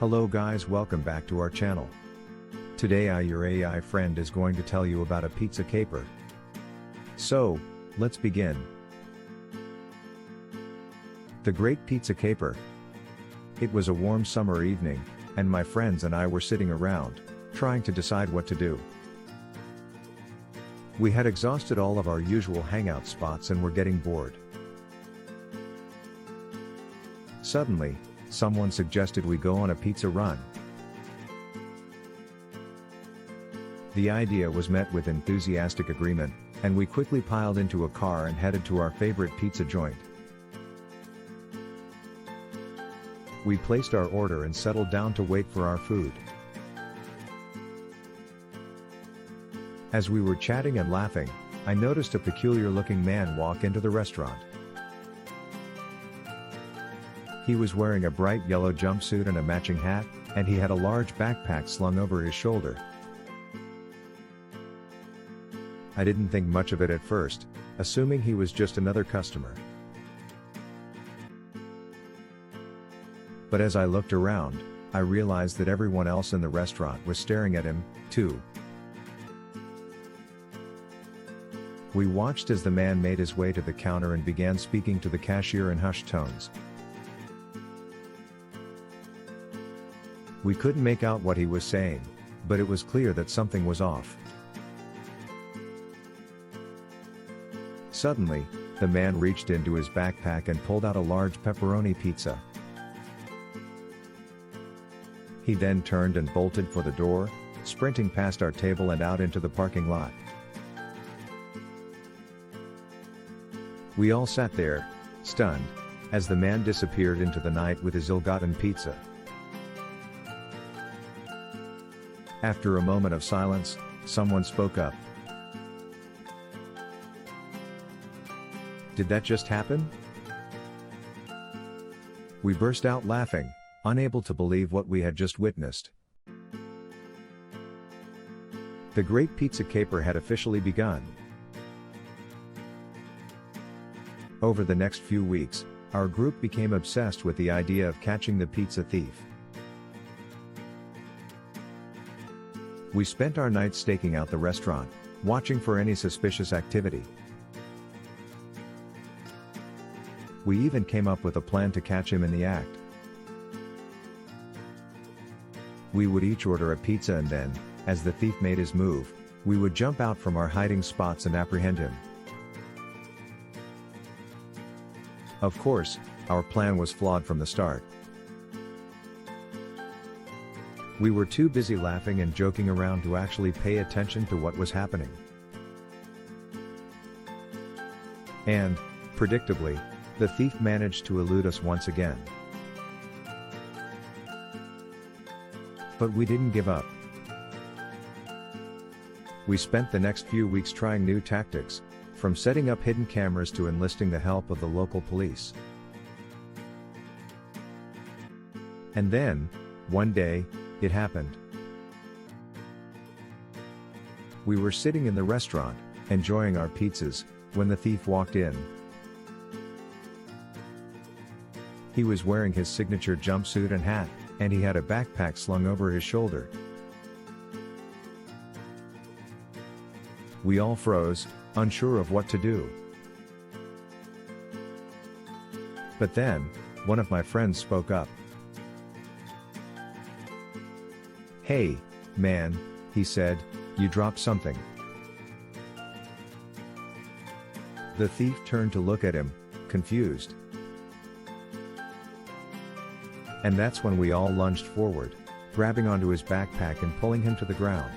Hello guys, welcome back to our channel. Today your AI friend is going to tell you about a pizza caper. So, let's begin. The Great Pizza Caper. It was a warm summer evening, and my friends and I were sitting around, trying to decide what to do. We had exhausted all of our usual hangout spots and were getting bored. Suddenly, someone suggested we go on a pizza run. The idea was met with enthusiastic agreement, and we quickly piled into a car and headed to our favorite pizza joint. We placed our order and settled down to wait for our food. As we were chatting and laughing, I noticed a peculiar-looking man walk into the restaurant. He was wearing a bright yellow jumpsuit and a matching hat, and he had a large backpack slung over his shoulder. I didn't think much of it at first, assuming he was just another customer. But as I looked around, I realized that everyone else in the restaurant was staring at him, too. We watched as the man made his way to the counter and began speaking to the cashier in hushed tones. We couldn't make out what he was saying, but it was clear that something was off. Suddenly, the man reached into his backpack and pulled out a large pepperoni pizza. He then turned and bolted for the door, sprinting past our table and out into the parking lot. We all sat there, stunned, as the man disappeared into the night with his ill-gotten pizza. After a moment of silence, someone spoke up. "Did that just happen?" We burst out laughing, unable to believe what we had just witnessed. The Great Pizza Caper had officially begun. Over the next few weeks, our group became obsessed with the idea of catching the pizza thief. We spent our nights staking out the restaurant, watching for any suspicious activity. We even came up with a plan to catch him in the act. We would each order a pizza and then, as the thief made his move, we would jump out from our hiding spots and apprehend him. Of course, our plan was flawed from the start. We were too busy laughing and joking around to actually pay attention to what was happening. And, predictably, the thief managed to elude us once again. But we didn't give up. We spent the next few weeks trying new tactics, from setting up hidden cameras to enlisting the help of the local police. And then, one day, it happened. We were sitting in the restaurant, enjoying our pizzas, when the thief walked in. He was wearing his signature jumpsuit and hat, and he had a backpack slung over his shoulder. We all froze, unsure of what to do. But then, one of my friends spoke up. "Hey, man," he said, "you dropped something." The thief turned to look at him, confused. And that's when we all lunged forward, grabbing onto his backpack and pulling him to the ground.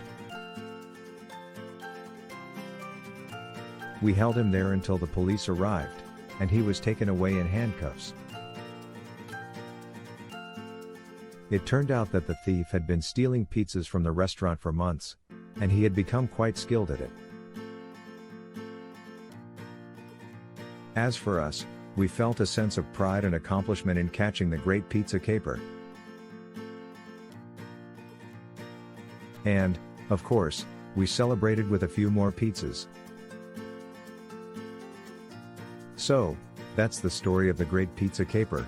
We held him there until the police arrived, and he was taken away in handcuffs. It turned out that the thief had been stealing pizzas from the restaurant for months, and he had become quite skilled at it. As for us, we felt a sense of pride and accomplishment in catching the Great Pizza Caper. And, of course, we celebrated with a few more pizzas. So, that's the story of the Great Pizza Caper.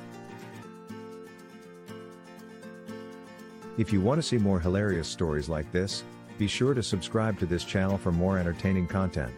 If you want to see more hilarious stories like this, be sure to subscribe to this channel for more entertaining content.